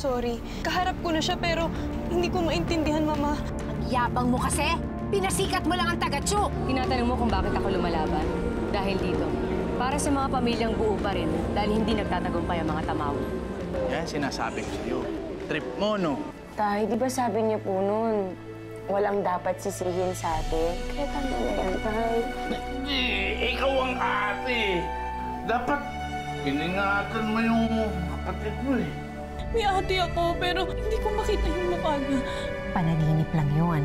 sorry. Kaharap ko na siya pero hindi ko maintindihan, Mama. Ang yabang mo kasi! Pinasikat mo lang ang taga-Chu! Tinatanong mo kung bakit ako lumalaban. Dahil dito. Para sa mga pamilyang buo pa rin dahil hindi nagtatagumpay ang mga tamaw. Yan, sinasabi ko sa'yo. Trip mo, no? Tay, di ba sabi niyo po nun, walang dapat sisihin sa atin? Kaya tama na yan, Tay. Hindi, ikaw ang ate. Dapat iningatan mo yung kapatid mo eh. May ate ako pero hindi ko makita yung mukha niya. Panaginip lang yun.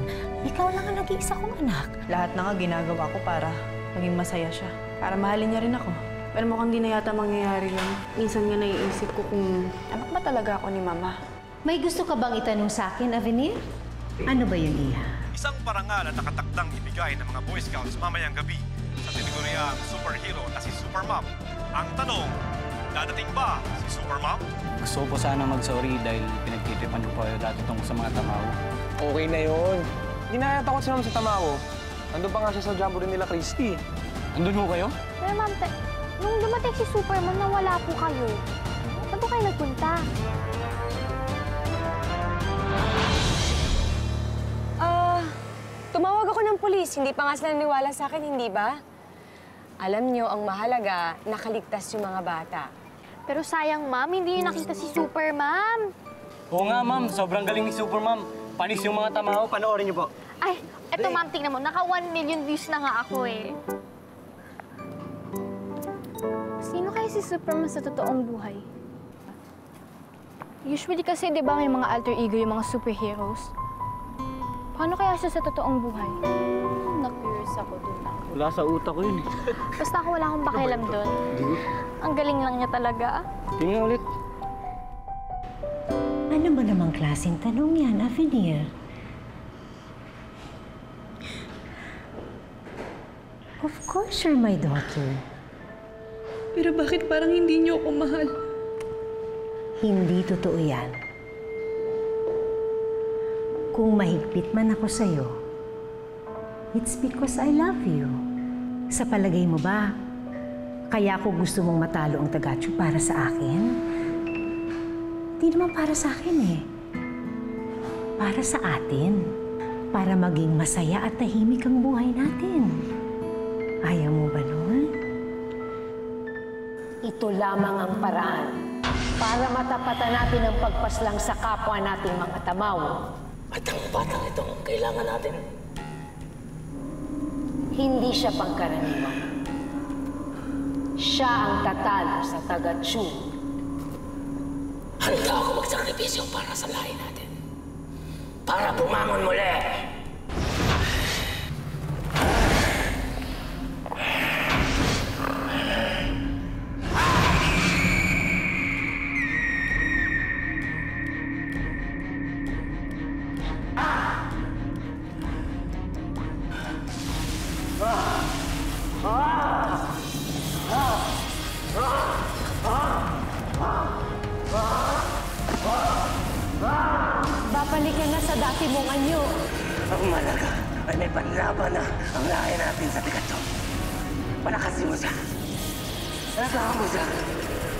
Ikaw lang ang nag-iisa kong anak. Lahat na nga ginagawa ko para maging masaya siya. Para mahalin niya rin ako. Pero mukhang di na yata mangyayari yun. Minsan nga naiisip ko kung anak ba talaga ako ni Mama. May gusto ka bang itanong sa akin, Avenir? Ano ba yun, Iha? Isang parangal na nakatakdang ibigay ng mga Boy Scouts mamayang gabi sa tiniguriang superhero na si Supermom. Ang tanong, dadating ba si Supermom? Gusto ko po sana mag-sorry dahil pinagtitipan ko po dati itong sa mga tamaw. Okay na yun. Hindi na natakot si Ma'am sa tamaw. Nandun pa nga siya sa jamboree nila, Christy. Andun ho kayo? Pero Ma'am, nung dumating si Superman, nawala po kayo. Saan po kayo nagpunta? Tumawag ako ng pulis. Hindi pa nga sila naniwala sa akin, hindi ba? Alam niyo, ang mahalaga, nakaligtas yung mga bata. Pero sayang, Ma'am, hindi niyo nakita si Superman. Oo nga, ma'am. Sobrang galing ni Supermom. Panis yung mga tamaw. Panoorin niyo po. Ay, eto Ma'am, tingnan mo. Naka 1 million views na nga ako eh. Sino kaya si Superman sa totoong buhay? Usually kasi, di ba, may mga alter ego yung mga superheroes? Paano kaya siya sa totoong buhay? Na-curious ako dun. Wala sa utak ko yun. Basta ako wala akong pakialam dun. Ang galing lang niya talaga. Tingnan ulit. Ano ba namang klaseng tanong yan, Avenir? Of course you're my daughter. Pero bakit parang hindi niyo ako mahal? Hindi totoo yan. Kung mahigpit man ako sa'yo, it's because I love you. Sa palagay mo ba, kaya ako gusto mong matalo ang taga-Chu para sa akin? Di naman para sa akin eh. Para sa atin. Para maging masaya at tahimik ang buhay natin. Ayaw mo ba nun? Ito lamang ang paraan para matapatan natin ang pagpaslang sa kapwa nating mga tamaw. At ang batang itong kailangan natin. Hindi siya pangkaraniwan. Siya ang tatalo sa taga-Chu. Handa ako magsakripisyo para sa lahi natin. Para bumangon muli! Babalikan na sa dati mong anyo. Ang malaga ay may panlaban na ang lahi natin sa tigatso. Palakasin mo siya. Nagawa mo siya.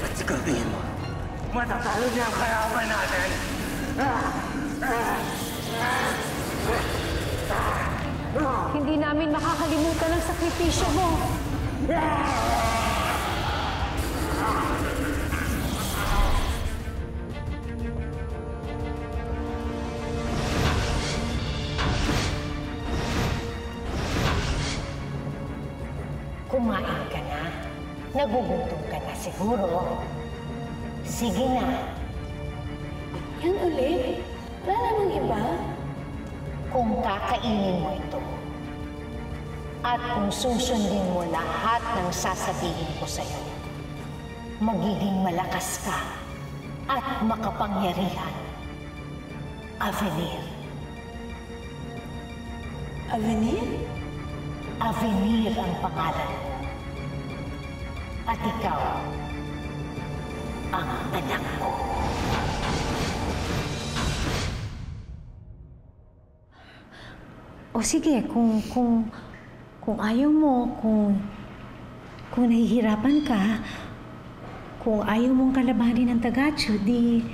At siguraduhin mo, matatalo niya ang kalaban natin. Hindi namin makakalimutan ang sakripisyo mo. Kumain ka na. Nagugutom ka na siguro. Sige na. Yan ulit? Wala namang iba? Kung kakainin mo ito, at kung susundin mo lahat ng sasabihin ko sa'yo, magiging malakas ka at makapangyarihan. Avenir. Avenir? Avenir ang pangalan mo. At ikaw, ang anak ko. O sige, kung ayaw mo, kung nahihirapan ka, kung ayaw mong kalabanin ng taga-Chu, di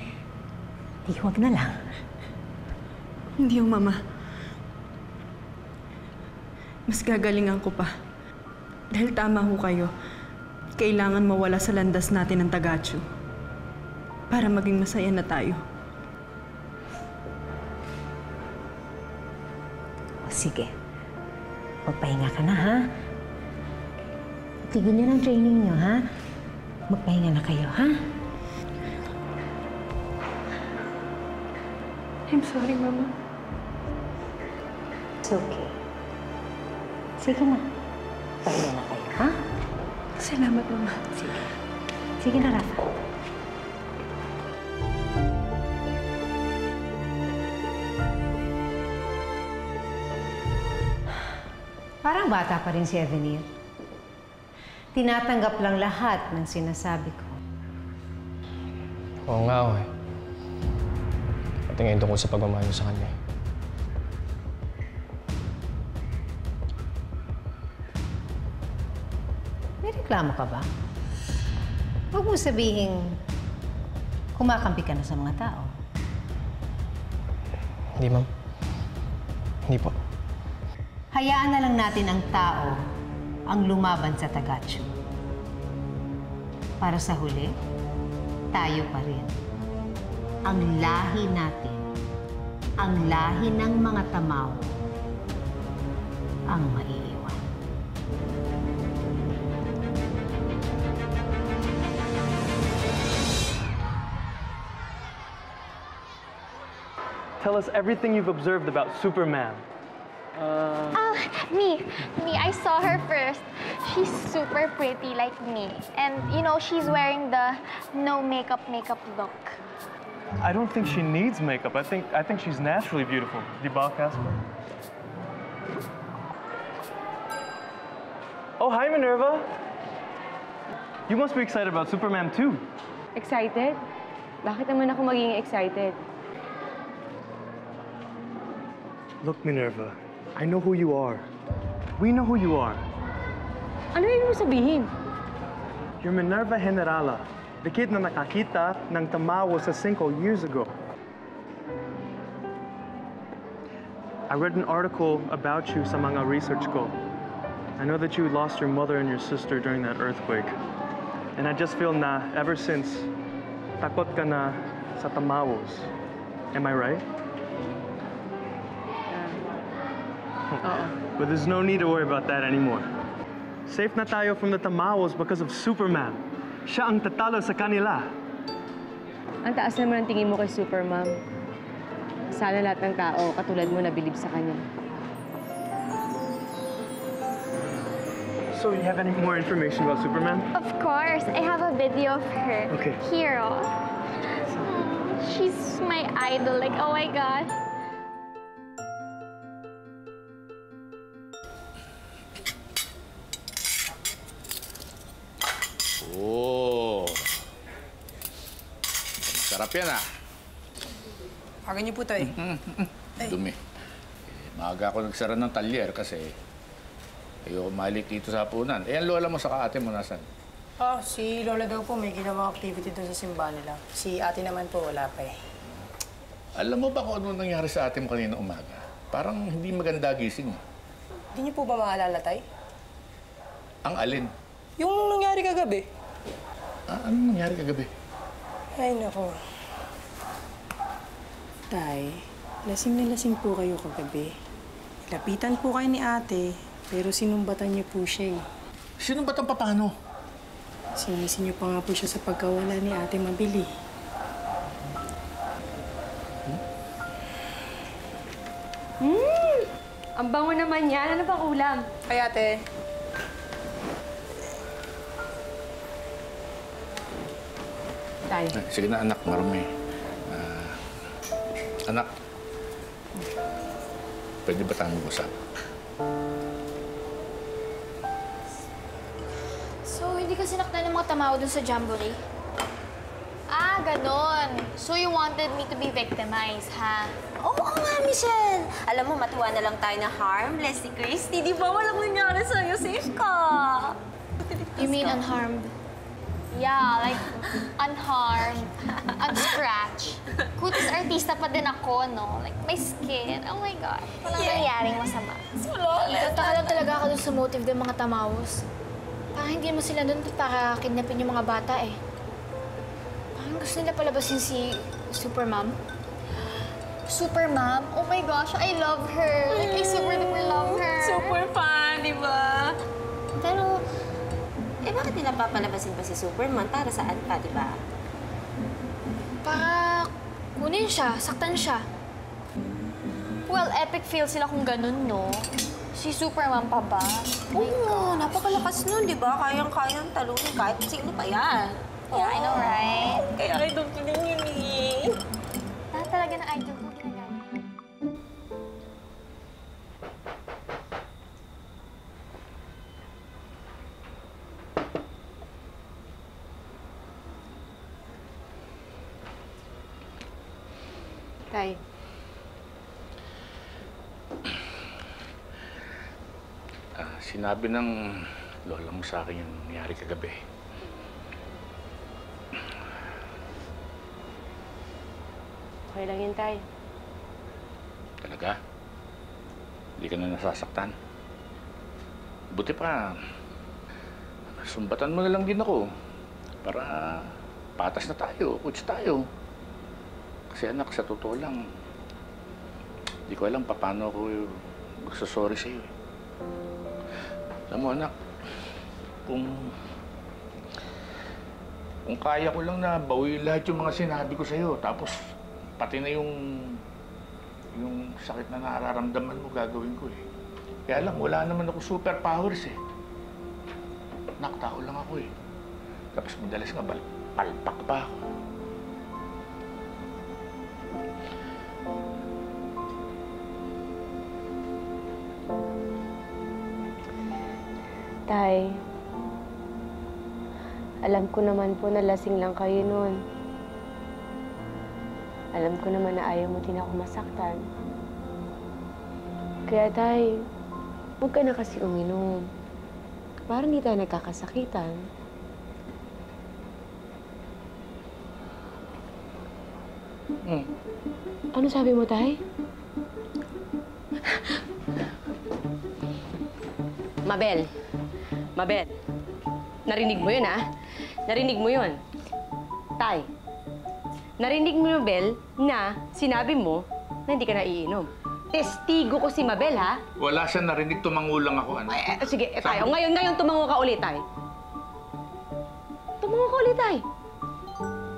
Di, huwag na lang. Hindi yung Mama. Mas gagalingan ko pa. Dahil tama ho kayo. Kailangan mawala sa landas natin ang Tagachu. Para maging masaya na tayo. O sige. Magpahinga ka na, ha? Tigil niyo ng training niyo, ha? Magpahinga na kayo, ha? I'm sorry, Mama. It's okay. Sige na. Pahinga na kayo, ha? Salamat, Mama. Sige. Sige na, Rafa. Parang bata pa rin si Avenir. Tinatanggap lang lahat ng sinasabi ko. Oo nga, eh. Pati ngayon tungkol sa pagmamahal niyo sa kanya. May reklamo ka ba? Huwag mo sabihing kumakampi ka na sa mga tao. Hindi, Ma'am. Hindi po. Hayaan na lang natin ang tao ang lumaban sa Tagachu. Para sa huli, tayo pa rin. Ang lahi natin, ang lahi ng mga Tamao, ang maiiwan. Tell us everything you've observed about Superman. Me, I saw her first. She's super pretty like me. And, you know, she's wearing the no makeup look. I don't think she needs makeup. I think she's naturally beautiful. Di ba, Casper? Oh, hi, Minerva. You must be excited about Superman too. Excited? Bakit naman ako maging excited? Look, Minerva, I know who you are. We know who you are. Ano yun mo sabihin? You're Minerva Generala, the kid na nakakita ng Tamao sa 5 years ago. I read an article about you sa mga research ko. I know that you lost your mother and your sister during that earthquake. And I just feel na, ever since, takot ka na sa Tamaos. Am I right? But there's no need to worry about that anymore. Safe na tayo from the Tamaos because of Superman. Siya ang tatalo sa kanila. Ang taas naman ang tingin mo kay Supermom. Sana lahat ng tao katulad mo nabilib sa kanya. So, you have any more information about Superman? Of course, I have a video of her. Okay. Hero. She's my idol. Like, oh my gosh. Oh. Sarap yan, ah. Pagan niyo po, Tay. Dumi. Maaga ako nagsara ng talyer kasi ayoko malik dito sa hapunan. Eh, ang lola mo sa ate mo nasan? Si Lola daw po may ginawang activity doon sa simbahan nila. Si ate naman po, wala pa eh. Alam mo ba kung ano nangyari sa ate mo kanina umaga? Parang hindi maganda gising. Hindi niyo po ba maalala, Tay? Ang alin? Yung nangyari kagabi. Ano nangyari kagabi? Ay, nako. Tay, lasing na lasing po kayo kagabi. Lapitan po kayo ni ate, pero sinumbatan niyo po siya eh. Sinumbatan pa paano? Sinisi niyo pa nga po siya sa pagkawala ni ate Mabili. Ang bango naman yan. Ano bang ulam? Ay, ate. Tay. Sige na, anak. Marami. Anak. Pwede ba tayo mag-usap? So, hindi ka sinaktan ng mga Tamao dun sa Jamboree? Ah, ganon. So, you wanted me to be victimized, ha? Oo nga, Michelle. Alam mo, matuwa na lang tayo na harmless si Christy. Di ba walang nangyari sa'yo? Safe ka. You mean unharmed? Yeah, like, unharmed, unscratched. Kutis artista pa din ako, no? Like, my skin. Oh my God. Walang nangyaring masama. Tataka lang talaga ako dun sa motive ng mga tamawos. Parang hindi mo sila dun para kidnapin yung mga bata eh. Parang gusto nila palabasin si Supermom. Supermom? Oh my gosh, I love her. Like, I super duper love her. Super fan, di ba? Pero, bakit nila papalabasin pa si Superman? Para saan pa, di ba? Para kunin siya, saktan siya. Well, epic fail sila kung ganun, no? Si Superman pa ba? Oo, napakalakas nun, di ba? Kayang-kayang talunin kahit sino pa yan. Yeah, I know, right? Kaya idol ko din yun eh. Lahat talaga ng idol ko ginagawa. Tay. Sinabi ng lola mo sa akin yung nangyari kagabi. Okay lang yun, Tay. Talaga? Hindi ka na nasasaktan? Buti pa, sumbatan mo na lang din ako para patas na tayo, coach tayo. Kasi anak, sa totoo lang, hindi ko alam paano ako magsasorry sa'yo. Alam mo, anak, kung kaya ko lang na bawiin lahat yung mga sinabi ko sa'yo, tapos pati na yung sakit na nararamdaman mo gagawin ko eh. Kaya lang, wala naman ako superpowers eh. Anak, tao lang ako eh. Tapos madalas nga, palpak pa ako. Tay, alam ko naman po na lasing lang kayo noon. Alam ko naman na ayaw mo din ako masaktan. Kaya, Tay, huwag ka na kasi uminom. Para hindi tayo nagkakasakitan. Ano sabi mo, Tay? Mabel, narinig mo yun, ha? Narinig mo yun. Tay, narinig mo, Mabel, na sinabi mo na hindi ka na iinom. Testigo ko si Mabel, ha? Wala siya narinig, tumango lang ako, anak. Sige, tayo. Ngayon tumango ka ulit, Tay. Tumango ka ulit, Tay.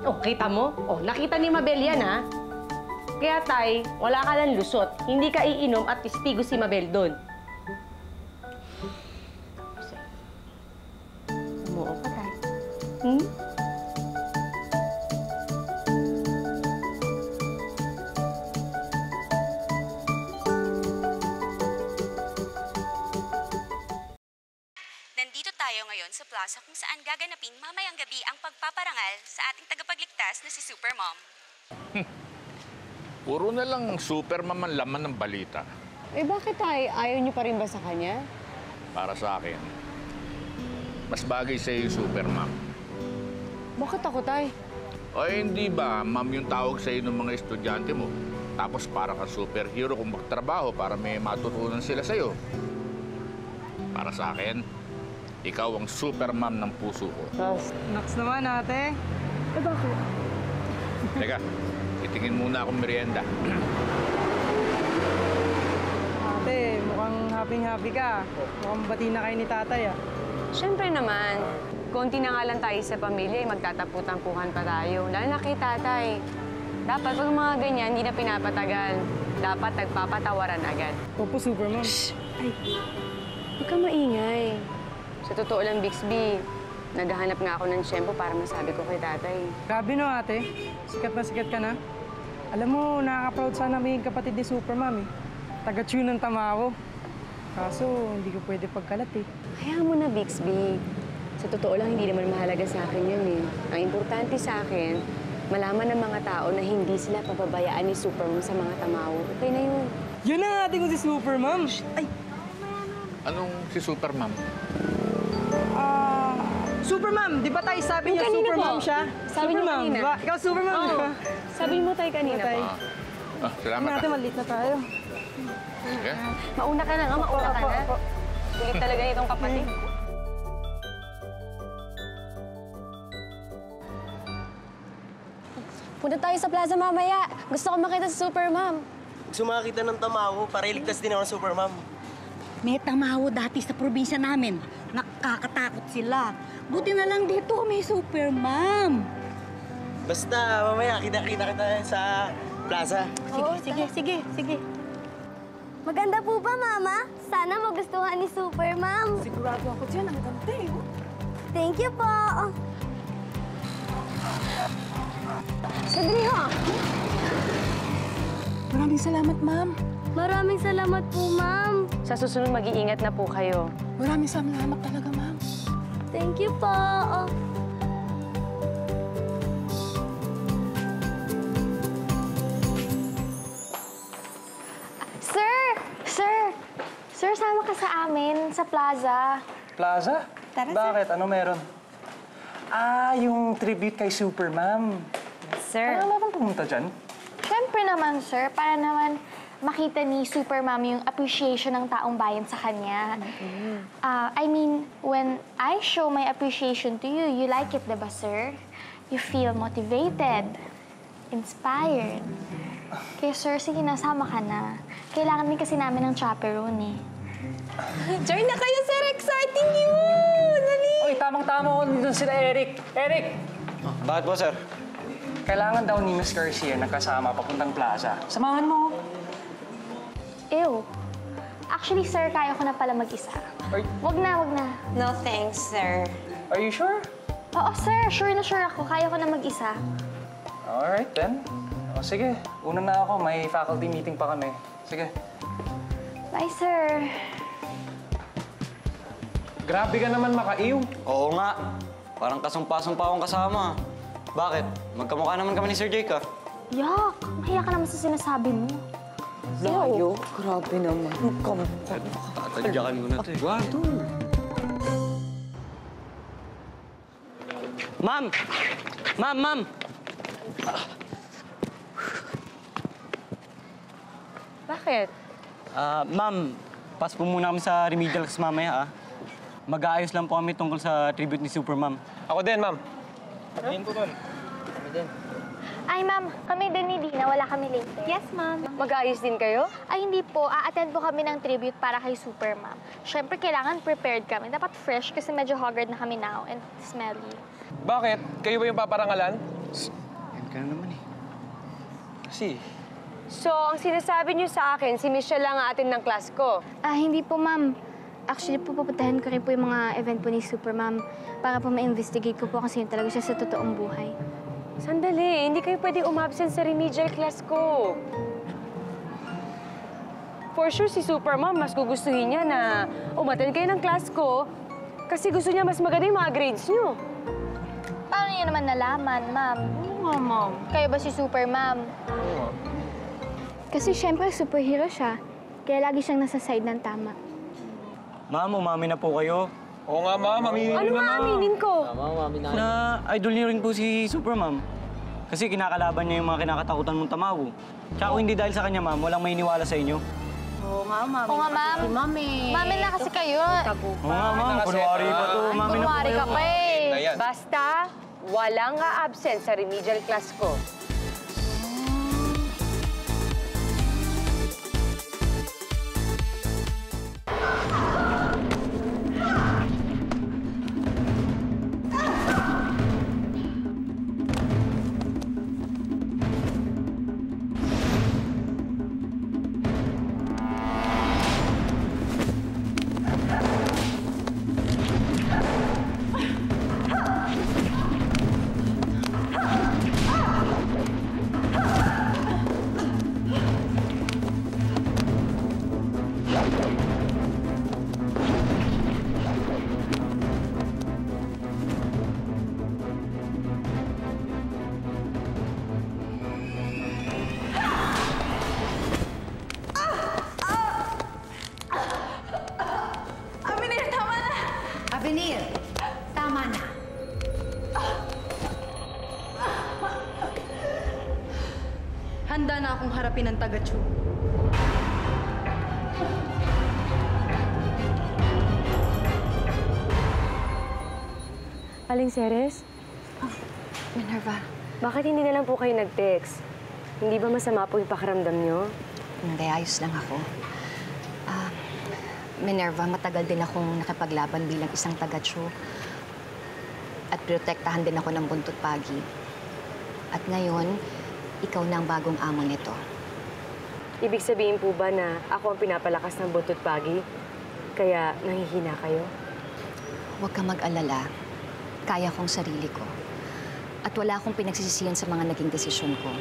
Oh, kita mo? Oh, nakita ni Mabel yan, ha? Kaya, Tay, wala ka lang lusot. Hindi ka iinom at testigo si Mabel doon. Umuo ka, Tay. Nandito tayo ngayon sa plaza kung saan gaganapin mamayang gabi ang pagpaparangal sa ating tagapagligtas na si Supermom. Puro na lang Supermom ang laman ng balita. Bakit, Tay? Ayaw niyo pa rin ba sa kanya? Para sa akin, mas bagay sa'yo yung Supermom. Bakit ako, Tay? O hindi ba, ma'am yung tawag sa'yo ng mga estudyante mo? Tapos para kang superhero kung magtrabaho para may matutunan sila sa'yo. Para sa akin, ikaw ang Supermom ng puso ko. Naks naman, ate. Bakit? Teka, itingin muna akong merienda. Ate, mukhang happy-happy ka. Mukhang bati na kayo ni tatay, ah. Siyempre naman, konti na nga lang tayo sa pamilya, magtatapu-tampuhan pa tayo. Lalo na kay tatay. Dapat pag mga ganyan, hindi na pinapatagal. Dapat nagpapatawaran agad. Opo, Supermom. Ay, huwag ka maingay. Sa totoo lang, Bixby, naghahanap nga ako ng tiyempo para masabi ko kay tatay. Grabe no, ate. Sikat na sikat ka na. Alam mo, nakaka-proud sana maging kapatid ni Supermom, eh. Taga-tune ng Tamawo. Kaso, hindi ko pwede pagkalat, eh. Kaya mo na, Bixby. Sa totoo lang, hindi naman mahalaga sa akin yun, eh. Ang importante sa akin, malaman ng mga tao na hindi sila pababayaan ni Supermom sa mga Tamawo. Okay na yun. Yan ang ating ko si Supermom. Ay! Anong si Supermom? Supermom, di ba tayo sabi niya Kanina Supermom po. siya? Sabi niya Supermom, kanina. di ba? Ikaw Supermom, di ba? Sabi mo tayo kanina Tay. po. Salamat Natin, malit na tayo. Sige. Mauna ka na nga, mauna ka na. Kulit talaga nitong kapatid. Punta tayo sa plaza mamaya. Gusto ko makita si Supermom. Gusto makakita ng tamaho para iligtas din ako ng Supermom. May tamaho dati sa probinsya namin. Nakakatakot sila. Buti na lang dito may Supermom. Basta, mamaya, kita-kita kita sa plaza. Sige. Maganda po ba, Mama? Sana magustuhan ni Supermom. Sigurado ako dyan, ang ganda eh. Thank you po. Sandali ha! Maraming salamat, ma'am. Maraming salamat po, Ma'am. Sa susunod, mag-iingat na po kayo. Maraming salamat talaga, ma'am. Thank you po. Sir, sama ka sa amin sa plaza. Plaza? Tara, Bakit? Ano meron? Yung tribute kay Supermom. Sir. Ano bang pumunta dyan? Siyempre naman, sir, para naman makita ni Supermom yung appreciation ng taong bayan sa kanya. I mean, when I show my appreciation to you, you like it, diba, sir? You feel motivated, inspired. Kaya, sir, sige, nasama ka na. Kailangan din kasi namin ng chaperone, eh. Join na kayo, sir! Exciting yun! Dali! Oy, tamang-tama ko dito sila Eric. Eric! Bakit po, sir? Kailangan daw ni Miss Garcia nagkasama papuntang plaza. Samahan mo. Ew. Actually, sir, kaya ko na pala mag-isa. Wag na. No thanks, sir. Are you sure? Oo, sir. Sure na sure ako. Kaya ko na mag-isa. Alright, then. O, sige. Una na ako. May faculty meeting pa kami. Sige. Bye, sir. Grabe ka naman, Makaiw. Oo nga. Parang kasumpa-sumpa akong kasama. Bakit? Magkamukha naman kami ni Sir Jake, ah. Yak! Mahiya ka naman sa sinasabi mo. Layo? Grabe naman. Tatadyakan mo na ito, eh. Guwato. Ma'am! Ma'am! Bakit? Ma'am, pas po muna kami sa remedial class mamaya, ah. Mag-aayos lang po kami tungkol sa tribute ni Supermom. Ako din, ma'am. Ayun po, ma'am. Kami din. Ay, ma'am. Kami din ni Dina. Wala kami late. Yes, ma'am. Mag-aayos din kayo? Ay, hindi po. A-attend po kami ng tribute para kay Supermom. Siyempre, kailangan prepared kami. Dapat fresh kasi medyo haggard na kami now and smelly. Bakit? Kayo ba yung paparangalan? Yan ka na naman, eh. Kasi... So, ang sinasabi niyo sa akin, si Michelle lang ang atin ng class ko. Hindi po, ma'am. Actually po, pupuntahan ko rin po yung mga event po ni Supermom para po ma-investigate ko po kasi yun talaga siya sa totoong buhay. Sandali, hindi kayo pwedeng umabsent sa remedial class ko. For sure, si Supermom, mas gugustuhin niya na umattend kayo ng class ko kasi gusto niya mas maganda yung mga grades niyo. Paano niyo naman nalaman, ma'am? Oo nga, ma'am. Kayo ba si Supermom? Oo. Kasi syempre, superhero siya. Kaya lagi siyang nasa side ng tama. Ma'am, umami na po kayo. Oo nga, ma'am. Aminin Ano nga aminin ko? Na idol niyo rin po si Supermom. Kasi kinakalaban niya yung mga kinakatakutan mong tamawo. Tsaka kung hindi dahil sa kanya, ma'am, walang mainiwala sa inyo. Oo nga, mami. Oo nga, ma'am. Si mami. Mami na kasi kayo. Oo nga, ma'am. Kunwari pa to. Mami na po Kunwari kayo. ka pa eh. Basta, walang absent sa remedial class ko. Avenir, tama na! tanggapin ng taga-Chu. Aling Ceres? Minerva. Bakit hindi na lang po kayo nag-text? Hindi ba masama po yung pakiramdam niyo? Hindi, ayos lang ako. Minerva, matagal din akong nakipaglaban bilang isang taga-Chu. At protektahan din ako ng Buntot Pagi. At ngayon, ikaw na ang bagong amo nito. Ibig sabihin po ba na ako ang pinapalakas ng Buntot Pagi? Kaya nanghihina kayo? Huwag kang mag-alala. Kaya kong sarili ko. At wala akong pinagsisisihan sa mga naging desisyon ko.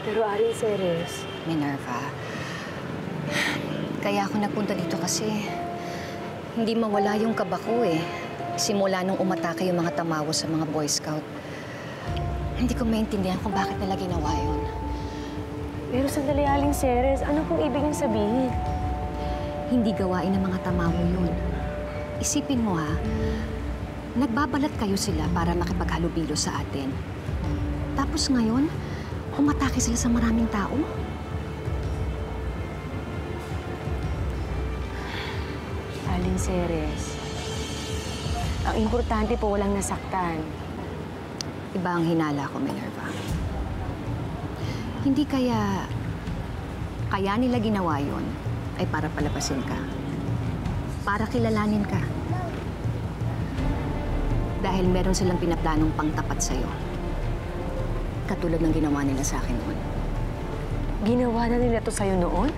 Pero Aling Ceres... Minerva, kaya ako nagpunta dito kasi hindi mawala yung kaba ko eh. Simula nung umatake yung mga tamawo sa mga Boy Scout. Hindi ko maintindihan kung bakit nila ginawa yun. Pero sandali, Aling Ceres, ano pong ibig niyong sabihin? Hindi gawain ng mga tamawo yun. Isipin mo ha, nagbabalat kayo sila para makipaghalubilo sa atin. Tapos ngayon, umatake sila sa maraming tao? Aling Ceres, ang importante po walang nasaktan. Iba ang hinala ko, Minerva. Hindi kaya nila ginawa yun ay para palabasin ka. Para kilalanin ka. Dahil meron silang pinaplanong pangtapat sa'yo. Katulad ng ginawa nila sa akin noon. Ginawa na nila to sa'yo noon?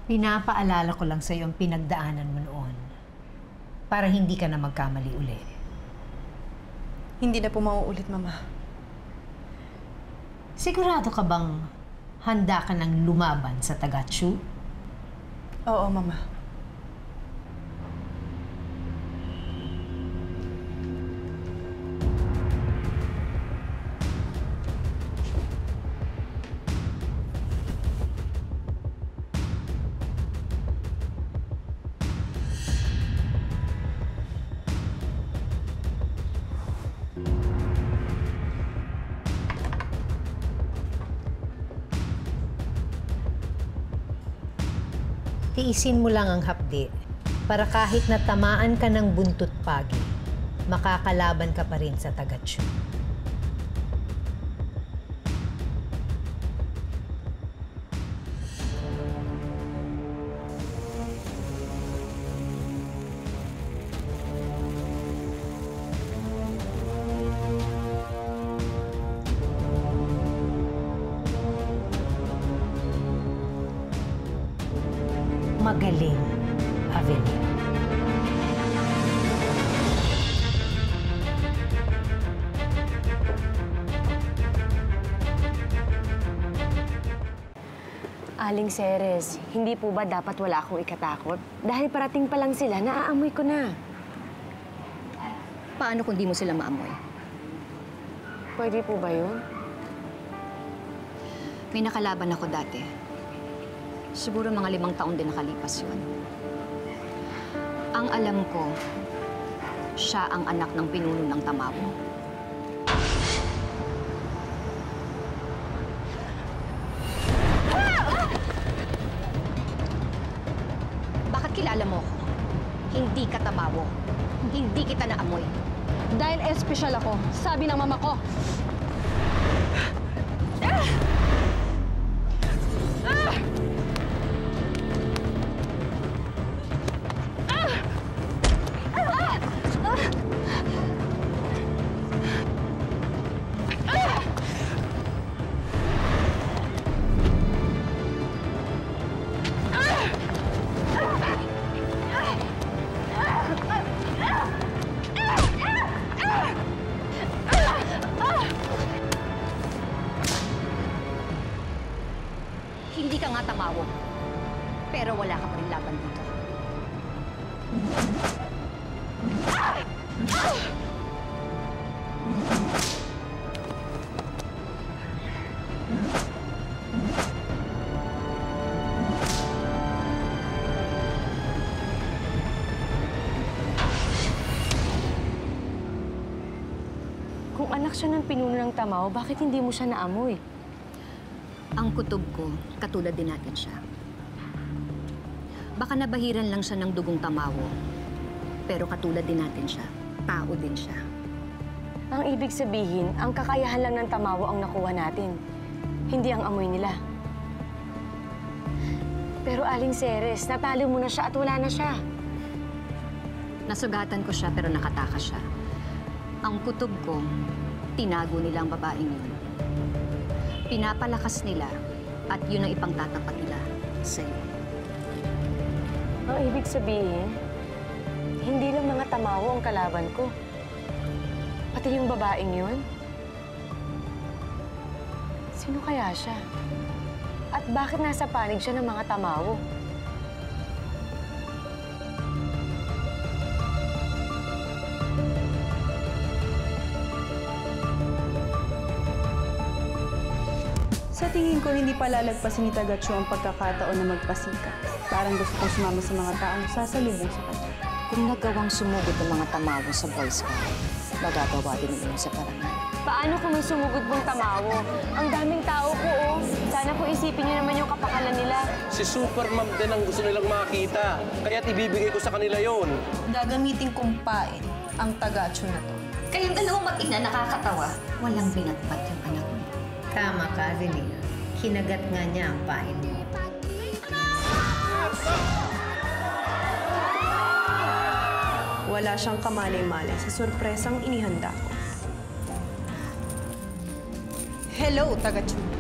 Pinapaalala ko lang sa'yo ang pinagdaanan mo noon para hindi ka na magkamali uli. Hindi na po mauulit, Mama. Sigurado ka bang handa ka ng lumaban sa taga-Chu? Oo, Mama. Tiisin mo lang ang hapdi para kahit natamaan ka ng Buntot Pagi, makakalaban ka pa rin sa taga-Chu. Magaling, Avenue. Aling Ceres, hindi po ba dapat wala akong ikatakot? Dahil parating pa lang sila, naaamoy ko na. Paano kung di mo sila maamoy? Pwede po ba yun? May nakalaban ako dati. Siguro mga 5 taon din nakalipas yun. Ang alam ko, siya ang anak ng pinuno ng Tamawo. Bakit kilala mo ko? Hindi ka Tamawo. Hindi kita naamoy. Dahil espesyal ako, sabi ng mama ko. Hindi ka nga Tamawo. Pero wala ka pa rin laban dito. anak siya ng pinuno ng Tamao, bakit hindi mo siya naamoy? Ang kutob ko, katulad din natin siya. Baka nabahiran lang siya ng dugong Tamawo. Pero katulad din natin siya. Tao din siya. Ang ibig sabihin, ang kakayahan lang ng Tamawo ang nakuha natin. Hindi ang amoy nila. Pero Aling Ceres, natalo mo na siya at wala na siya. Nasugatan ko siya pero nakatakas siya. Ang kutob ko, tinago nila ang babaeng yun. Pinapalakas nila at yun ang ipangtatapat nila sa'yo. Ang ibig sabihin, hindi lang mga Tamawo ang kalaban ko. Pati yung babaeng yun. Sino kaya siya? At bakit nasa panig siya ng mga Tamawo? Sa tingin ko, hindi palalagpasin ni Tagacho ang pagkakataon na magpasika. Parang gusto kong sumama sa mga taong sasalubong sa kanya. Kung nagawang sumugod ng mga Tamawo sa Boy Scout, magagawa din yun sa parangal. Paano kung may sumugod mong Tamawo? Ang daming tao po, oh. Sana po isipin niyo naman yung kapakanan nila. Si Super Mom din ang gusto nilang makita. Kaya't ibibigay ko sa kanila yon. Gagamitin kong pain ang Tagacho na to. Kayong dalawang mag-ina nakakatawa. Walang binatbat yung anak mo. Tama ka, Zenil. Kinagat nga niya ang pain mo. Wala siyang kamalay-malay sa sorpresang inihanda ko. Hello, Tagacho.